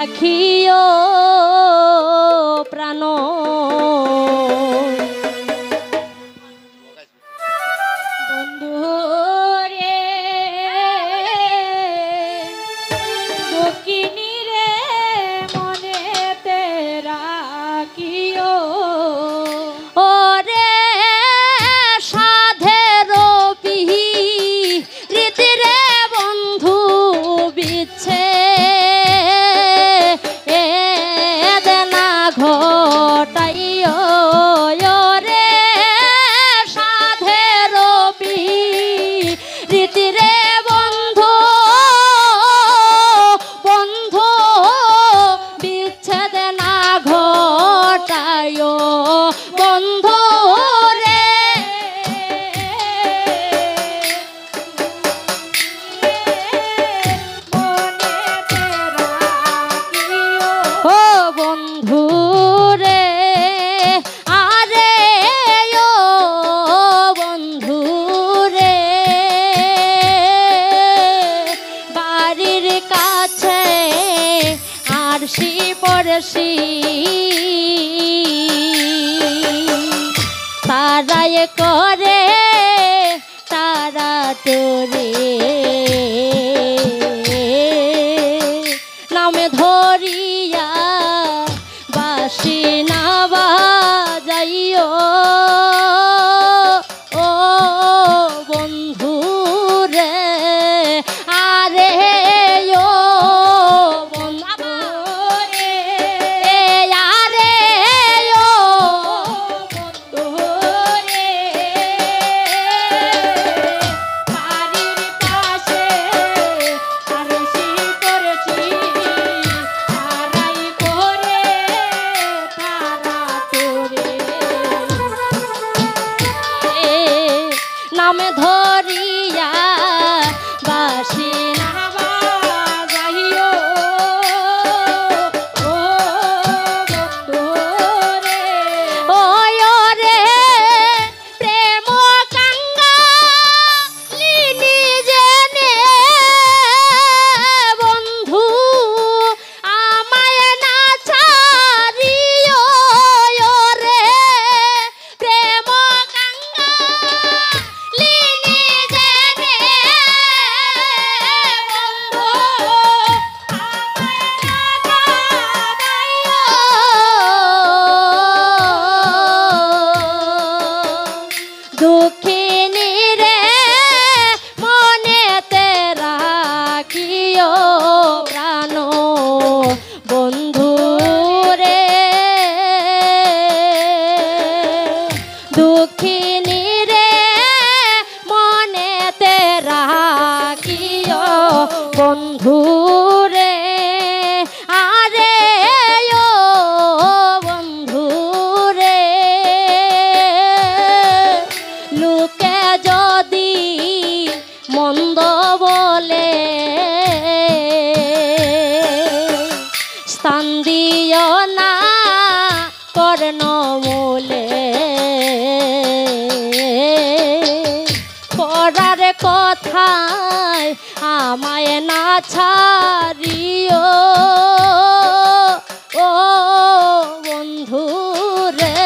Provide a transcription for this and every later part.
রাখিও প্রাণ বন্ধু রে দক্ষিণী রে মনেতে রাখিও ওরে সাধের পিহিরিতি রে বন্ধু বিচ্ছে ঘটাইও রে সাধের পিরিতি রে বন্ধু বন্ধু বিচ্ছেদ না ঘটাইও বন্ধু রে ও বন্ধু তারাই করে তারা তোরে নামে ধরিয়া বাসি না বাজাইও ও বন্ধু রে আরে ও বন্ধু রে আরে ও বন্ধু রে বাড়ির পাশে আরশি করেছি তারাই করে তারা তোরে নামে ধরিয়া বাসি না বাজাইও ও বন্ধু রে ও রে প্রেম কাঙ্গালিনী জেনে বন্ধু আমায় না ছাড়িও রে প্রেম কাঙ্গালিনী জেনে বন্ধু আমায় না ছাড়িও দুঃখিনী রে মনেতে রাখিও প্রাণ বন্ধু রে দুঃখিনী রে মনেতে রাখিও বন্ধু রে আরে ও বন্ধু রে লোকে যদি মন্দ বলে স্থান দিও না কর্ণমূলে পড়ার কথায় আমায় না ছাড়িও ও বন্ধু রে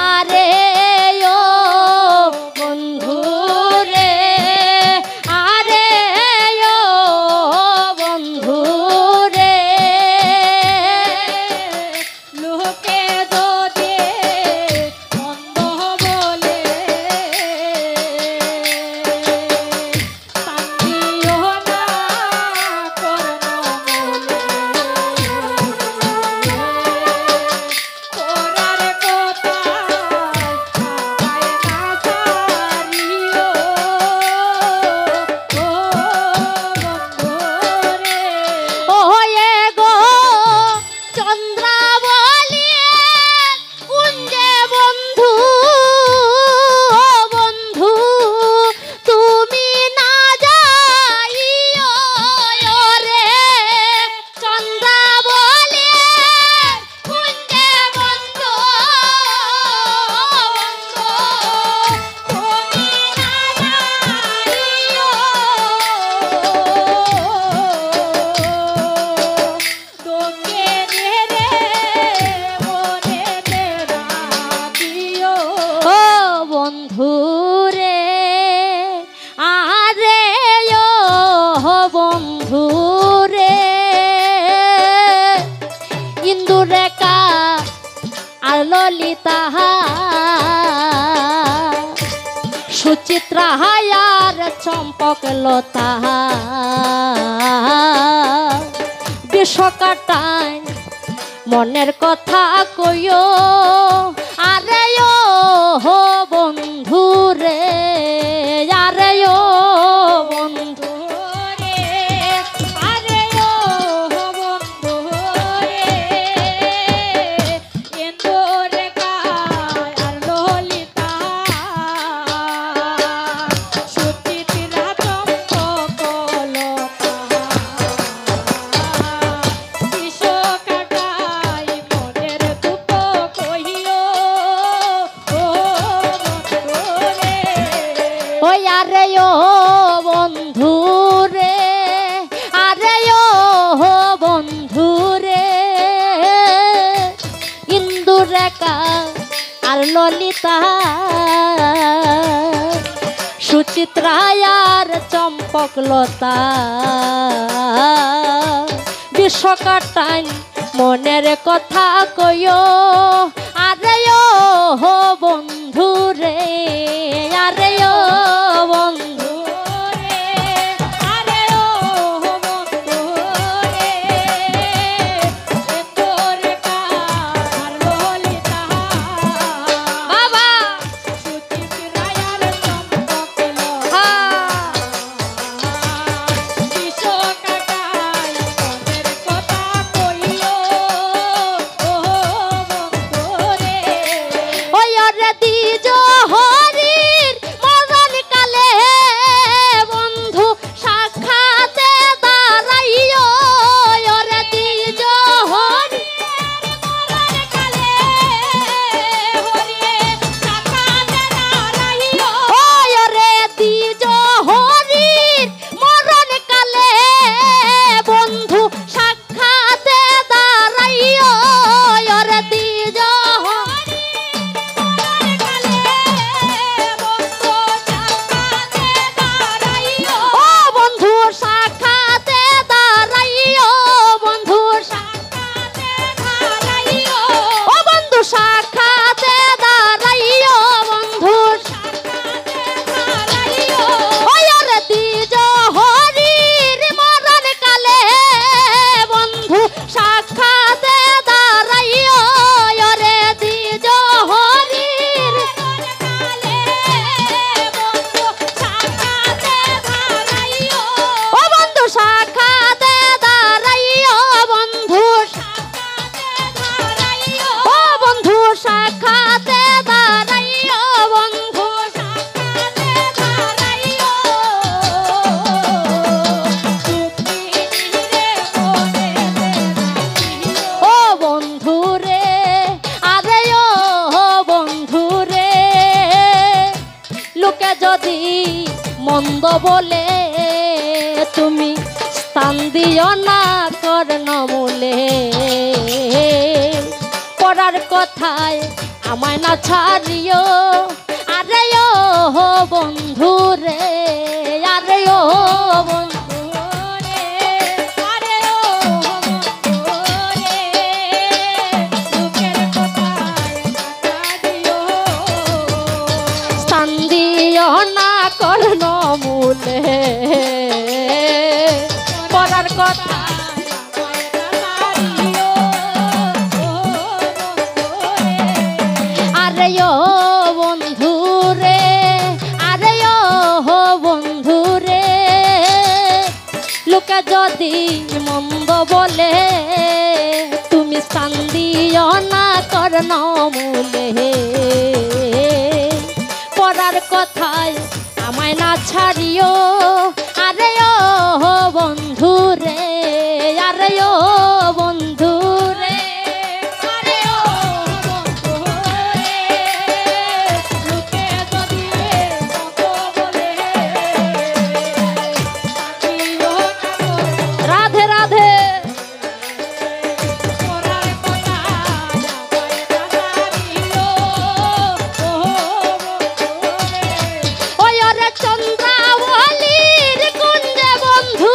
আরে ও বন্ধু রে আরে ও বন্ধু রে লোকে যদি মন্দ বলে তাকিও না কর্ণমূলে ললিতা সুচিত্রা আর চম্পক লতা বিশ্বকাটাই মনের কথা কইও আরে ও বন্ধু রে আরে ও বন্ধু রে আরে ও বন্ধু রে ইন্দুরে কায় আর ললিতা সুচিত্রা চম্পক লতা বিশ্বকাটাই মনের দুঃখ কহিও ও বন্ধু রে ওই আরে ও বন্ধু রে আরে ও বন্ধু রে ইন্দুরেখা আর ললিতা সুচিত্রা আর চম্পক লতা বিশ্বকাটাই মনের কথা কইও আরে ও বন্ধু রে আরে ও বন্ধু রে আরে ও বন্ধু রে তোর কার ললিতা বাবা সুচিত্রা আর চম্পক লতা বিশ্বকাটাই মনের কথা কইও ও বন্ধু রে ওই রে দ্বিজ হরির মরণ কালে বন্ধু সাক্ষাতে দাঁড়াইও রে দ্বিজ হরির মরণ কালে হরিয়ে সাক্ষাতে দাঁড়াইও রে দ্বিজ হরির মরণ কালে বন্ধু সাক্ষাতে দাঁড়াইও রে দ্বিজ বন্ধু সাক্ষাতে দাঁড়াইও বন্ধু সাক্ষাতে দাঁড়াইও বন্ধু সাক্ষাতে দাঁড়াইও বন্ধু সাক্ষাতে দাঁড়াইও রে দ্বিজ হরির মরণ কালে বন্ধু সাক্ষাতে দাঁড়াইও রে দ্বিজ হরির কালে বন্ধু সাক্ষাতে দাঁড়াইও বন্ধু সাক্ষাতে দাঁড়াইও বন্ধু সাক্ষাতে দাঁড়াইও বন্ধু সাক্ষাতে দাঁড়াইও বন্ধু সাক্ষাতে দাঁড়াইও ও বন্ধু রে আরে ও বন্ধু রে লোকে যদি মন্দ বলে তুমি স্থান দিও না কর্ণমূলে পড়ার কথায় আমায় না ছাড়িও আরে ও বন্ধু রে আরে ও বন্ধু রে আরে ও বন্ধু রে লোকের কথায় ছাড়িও স্থান দিও না কর্ণমূলে পড়ার কথা আরে ও বন্ধু রে আরে ও বন্ধু রে লোকে যদি মন্দ বলে তুমি স্থান দিও না কর্ণমূলে পড়ার কথায় আমায় না ছাড়িও আরে ও বন্ধু রে আরে ও বন্ধু রে আরে ও বন্ধু রে লোকে যদি মন্দ বলে রাধে রাধে পড়ার কথায় আমায় না ছাড়িও রে চন্দ্রাবলীর কুঞ্জে বন্ধু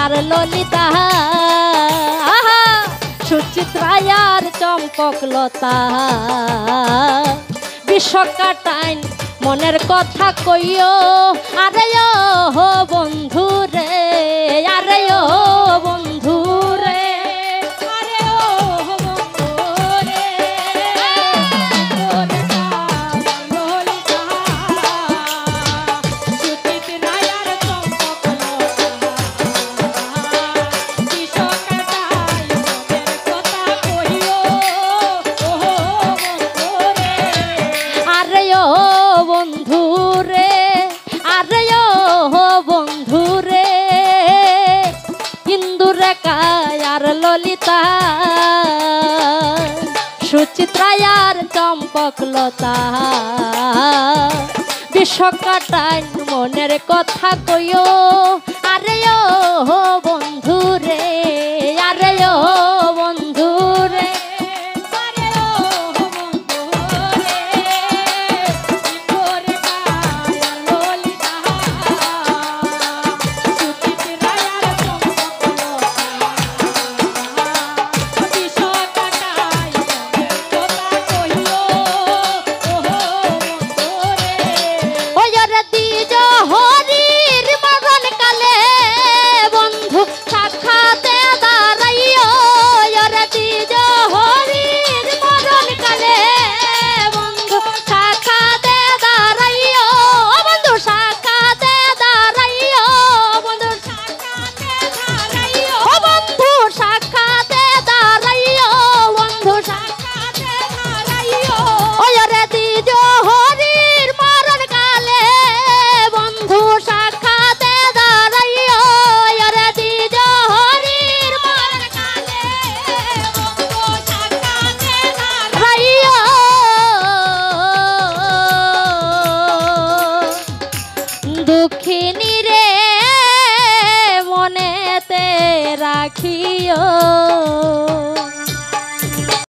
আর ললিতা সুচিত্রা আর চম্পকলতা বিশ্ব কাটাইন মনের কথা কইও আরে ও বন্ধু রে আরে ও বন্ধু রে আরে ও বন্ধু রে ললিতা সুচিত্রা আর চম্পকলতা বিশ্ব কাটাইন মনের কথা কইও আরে ও বন্ধু রে আরে ও বন্ধু রে দুঃখিনী রে মনেতে রাখিও।